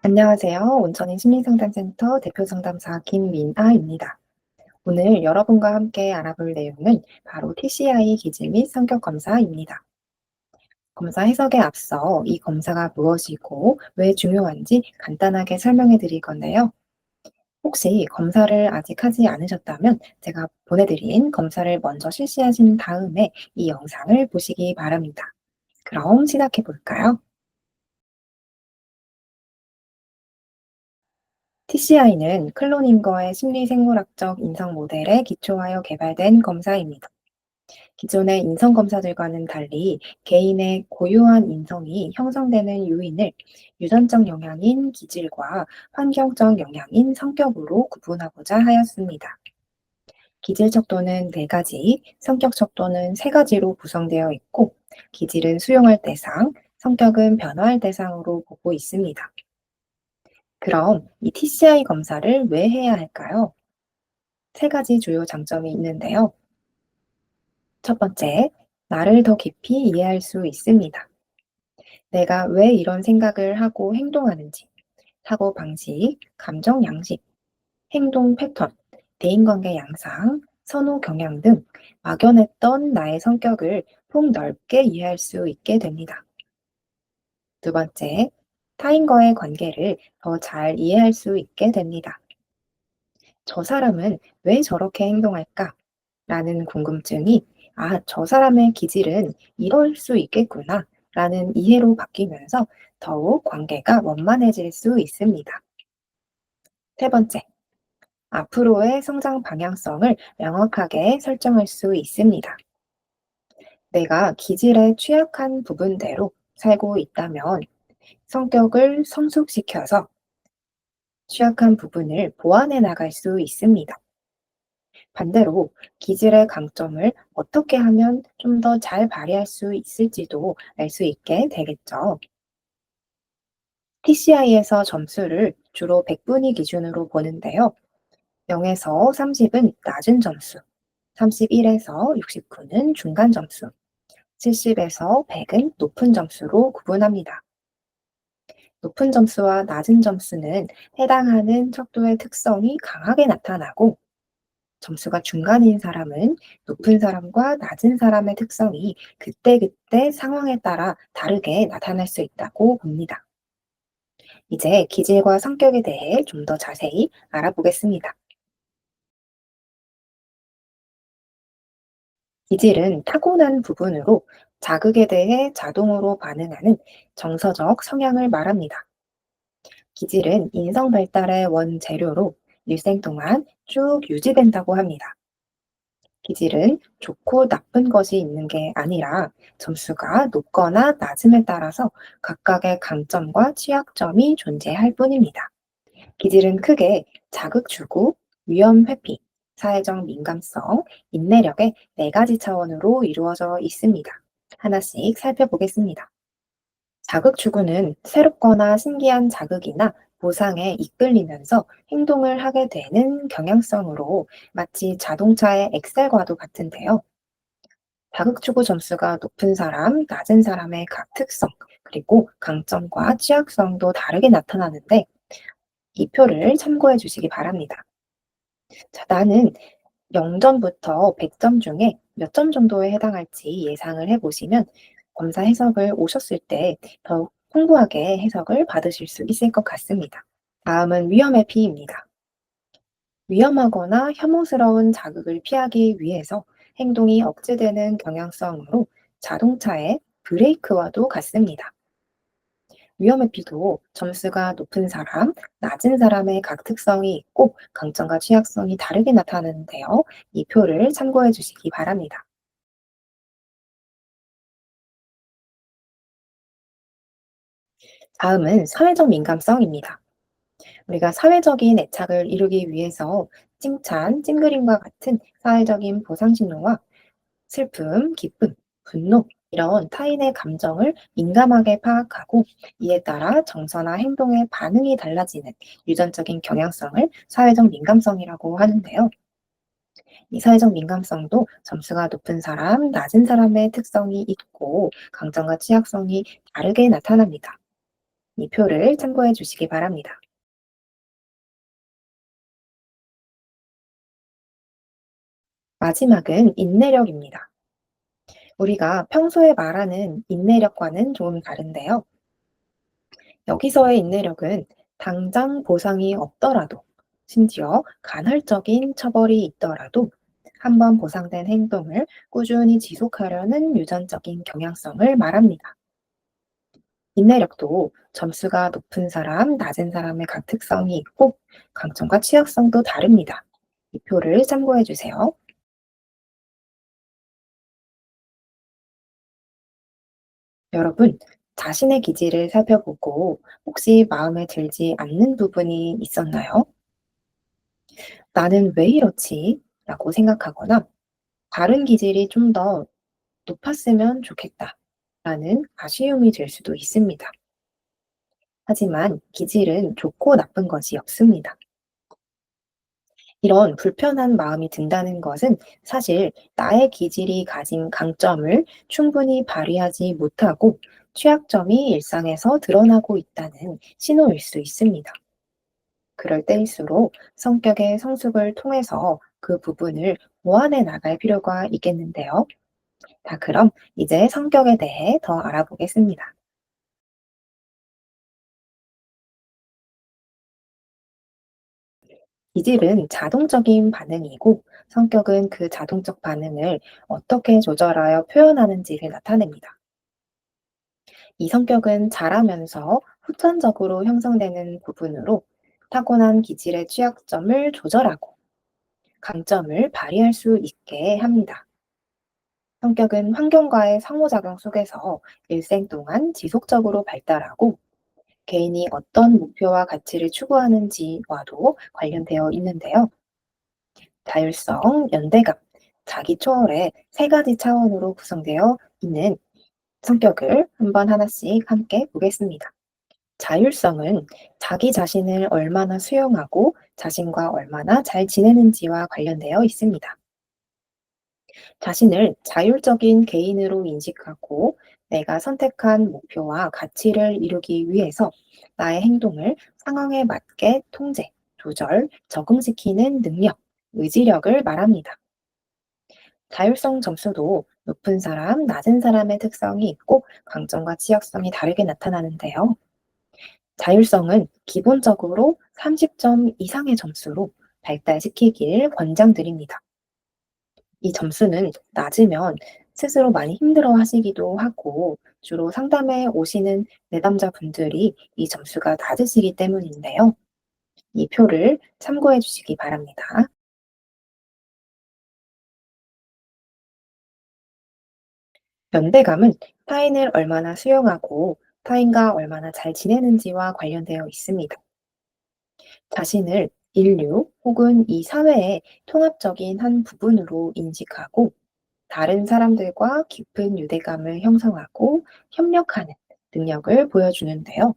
안녕하세요. 온천인 심리상담센터 대표 상담사 김민아입니다. 오늘 여러분과 함께 알아볼 내용은 바로 TCI 기질 및 성격 검사입니다. 검사 해석에 앞서 이 검사가 무엇이고 왜 중요한지 간단하게 설명해 드릴 건데요. 혹시 검사를 아직 하지 않으셨다면 제가 보내드린 검사를 먼저 실시하신 다음에 이 영상을 보시기 바랍니다. 그럼 시작해 볼까요? TCI는 클로닝거의 심리생물학적 인성 모델에 기초하여 개발된 검사입니다. 기존의 인성 검사들과는 달리 개인의 고유한 인성이 형성되는 요인을 유전적 영향인 기질과 환경적 영향인 성격으로 구분하고자 하였습니다. 기질 척도는 네 가지, 성격 척도는 세 가지로 구성되어 있고, 기질은 수용할 대상, 성격은 변화할 대상으로 보고 있습니다. 그럼 이 TCI 검사를 왜 해야 할까요? 세 가지 주요 장점이 있는데요. 첫 번째, 나를 더 깊이 이해할 수 있습니다. 내가 왜 이런 생각을 하고 행동하는지, 사고 방식, 감정 양식, 행동 패턴, 대인관계 양상, 선호 경향 등 막연했던 나의 성격을 폭넓게 이해할 수 있게 됩니다. 두 번째, 타인과의 관계를 더 잘 이해할 수 있게 됩니다. 저 사람은 왜 저렇게 행동할까? 라는 궁금증이 저 사람의 기질은 이럴 수 있겠구나 라는 이해로 바뀌면서 더욱 관계가 원만해질 수 있습니다. 세 번째, 앞으로의 성장 방향성을 명확하게 설정할 수 있습니다. 내가 기질에 취약한 부분대로 살고 있다면 성격을 성숙시켜서 취약한 부분을 보완해 나갈 수 있습니다. 반대로 기질의 강점을 어떻게 하면 좀 더 잘 발휘할 수 있을지도 알 수 있게 되겠죠. TCI에서 점수를 주로 100분위 기준으로 보는데요. 0에서 30은 낮은 점수, 31에서 69는 중간 점수, 70에서 100은 높은 점수로 구분합니다. 높은 점수와 낮은 점수는 해당하는 척도의 특성이 강하게 나타나고 점수가 중간인 사람은 높은 사람과 낮은 사람의 특성이 그때그때 상황에 따라 다르게 나타날 수 있다고 봅니다. 이제 기질과 성격에 대해 좀 더 자세히 알아보겠습니다. 기질은 타고난 부분으로 자극에 대해 자동으로 반응하는 정서적 성향을 말합니다. 기질은 인성 발달의 원재료로 일생 동안 쭉 유지된다고 합니다. 기질은 좋고 나쁜 것이 있는 게 아니라 점수가 높거나 낮음에 따라서 각각의 강점과 취약점이 존재할 뿐입니다. 기질은 크게 자극 주고, 위험 회피, 사회적 민감성, 인내력의 네 가지 차원으로 이루어져 있습니다. 하나씩 살펴보겠습니다. 자극 추구는 새롭거나 신기한 자극이나 보상에 이끌리면서 행동을 하게 되는 경향성으로 마치 자동차의 엑셀과도 같은데요. 자극 추구 점수가 높은 사람, 낮은 사람의 각 특성, 그리고 강점과 취약성도 다르게 나타나는데 이 표를 참고해 주시기 바랍니다. 자, 나는 0점부터 100점 중에 몇 점 정도에 해당할지 예상을 해 보시면 검사 해석을 오셨을 때 더욱 풍부하게 해석을 받으실 수 있을 것 같습니다. 다음은 위험의 P입니다. 위험하거나 혐오스러운 자극을 피하기 위해서 행동이 억제되는 경향성으로 자동차의 브레이크와도 같습니다. 위험의 P도 점수가 높은 사람, 낮은 사람의 각 특성이 있고 강점과 취약성이 다르게 나타나는데요. 이 표를 참고해 주시기 바랍니다. 다음은 사회적 민감성입니다. 우리가 사회적인 애착을 이루기 위해서 칭찬, 찡그림과 같은 사회적인 보상 신호와 슬픔, 기쁨, 분노, 이런 타인의 감정을 민감하게 파악하고 이에 따라 정서나 행동의 반응이 달라지는 유전적인 경향성을 사회적 민감성이라고 하는데요. 이 사회적 민감성도 점수가 높은 사람, 낮은 사람의 특성이 있고 강점과 취약성이 다르게 나타납니다. 이 표를 참고해 주시기 바랍니다. 마지막은 인내력입니다. 우리가 평소에 말하는 인내력과는 좀 다른데요. 여기서의 인내력은 당장 보상이 없더라도, 심지어 간헐적인 처벌이 있더라도 한번 보상된 행동을 꾸준히 지속하려는 유전적인 경향성을 말합니다. 인내력도 점수가 높은 사람, 낮은 사람의 각 특성이 있고 강점과 취약성도 다릅니다. 이 표를 참고해 주세요. 여러분, 자신의 기질을 살펴보고 혹시 마음에 들지 않는 부분이 있었나요? 나는 왜 이렇지? 라고 생각하거나 다른 기질이 좀 더 높았으면 좋겠다. 라는 아쉬움이 들 수도 있습니다. 하지만 기질은 좋고 나쁜 것이 없습니다. 이런 불편한 마음이 든다는 것은 사실 나의 기질이 가진 강점을 충분히 발휘하지 못하고 취약점이 일상에서 드러나고 있다는 신호일 수 있습니다. 그럴 때일수록 성격의 성숙을 통해서 그 부분을 보완해 나갈 필요가 있겠는데요. 자, 그럼 이제 성격에 대해 더 알아보겠습니다. 기질은 자동적인 반응이고 성격은 그 자동적 반응을 어떻게 조절하여 표현하는지를 나타냅니다. 이 성격은 자라면서 후천적으로 형성되는 부분으로 타고난 기질의 취약점을 조절하고 강점을 발휘할 수 있게 합니다. 성격은 환경과의 상호작용 속에서 일생 동안 지속적으로 발달하고 개인이 어떤 목표와 가치를 추구하는지와도 관련되어 있는데요. 자율성, 연대감, 자기 초월의 세 가지 차원으로 구성되어 있는 성격을 한번 하나씩 함께 보겠습니다. 자율성은 자기 자신을 얼마나 수용하고 자신과 얼마나 잘 지내는지와 관련되어 있습니다. 자신을 자율적인 개인으로 인식하고 내가 선택한 목표와 가치를 이루기 위해서 나의 행동을 상황에 맞게 통제, 조절, 적응시키는 능력, 의지력을 말합니다. 자율성 점수도 높은 사람, 낮은 사람의 특성이 있고 강점과 취약성이 다르게 나타나는데요. 자율성은 기본적으로 30점 이상의 점수로 발달시키길 권장드립니다. 이 점수는 낮으면 스스로 많이 힘들어 하시기도 하고 주로 상담에 오시는 내담자분들이 이 점수가 낮으시기 때문인데요. 이 표를 참고해 주시기 바랍니다. 연대감은 타인을 얼마나 수용하고 타인과 얼마나 잘 지내는지와 관련되어 있습니다. 자신을 인류 혹은 이 사회의 통합적인 한 부분으로 인식하고 다른 사람들과 깊은 유대감을 형성하고 협력하는 능력을 보여주는데요.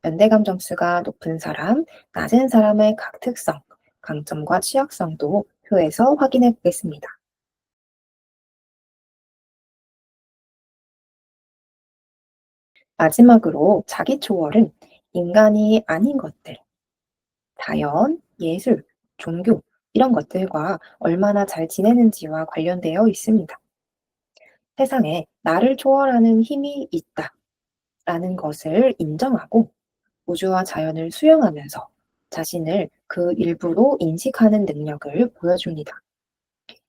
연대감 점수가 높은 사람, 낮은 사람의 각 특성, 강점과 취약성도 표에서 확인해 보겠습니다. 마지막으로 자기 초월은 인간이 아닌 것들, 자연, 예술, 종교, 이런 것들과 얼마나 잘 지내는지와 관련되어 있습니다. 세상에 나를 초월하는 힘이 있다라는 것을 인정하고 우주와 자연을 수용하면서 자신을 그 일부로 인식하는 능력을 보여줍니다.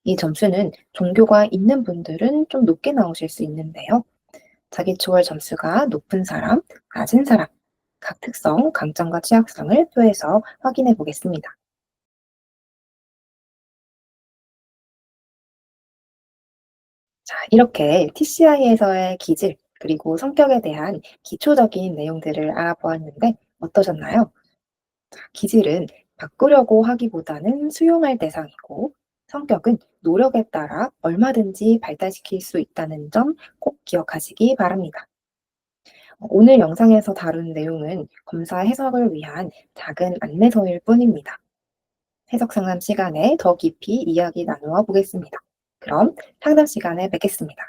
이 점수는 종교가 있는 분들은 좀 높게 나오실 수 있는데요. 자기 초월 점수가 높은 사람, 낮은 사람, 각 특성, 강점과 취약성을 표에서 확인해 보겠습니다. 자, 이렇게 TCI에서의 기질, 그리고 성격에 대한 기초적인 내용들을 알아보았는데 어떠셨나요? 기질은 바꾸려고 하기보다는 수용할 대상이고, 성격은 노력에 따라 얼마든지 발달시킬 수 있다는 점 꼭 기억하시기 바랍니다. 오늘 영상에서 다룬 내용은 검사 해석을 위한 작은 안내서일 뿐입니다. 해석 상담 시간에 더 깊이 이야기 나누어 보겠습니다. 그럼 상담 시간에 뵙겠습니다.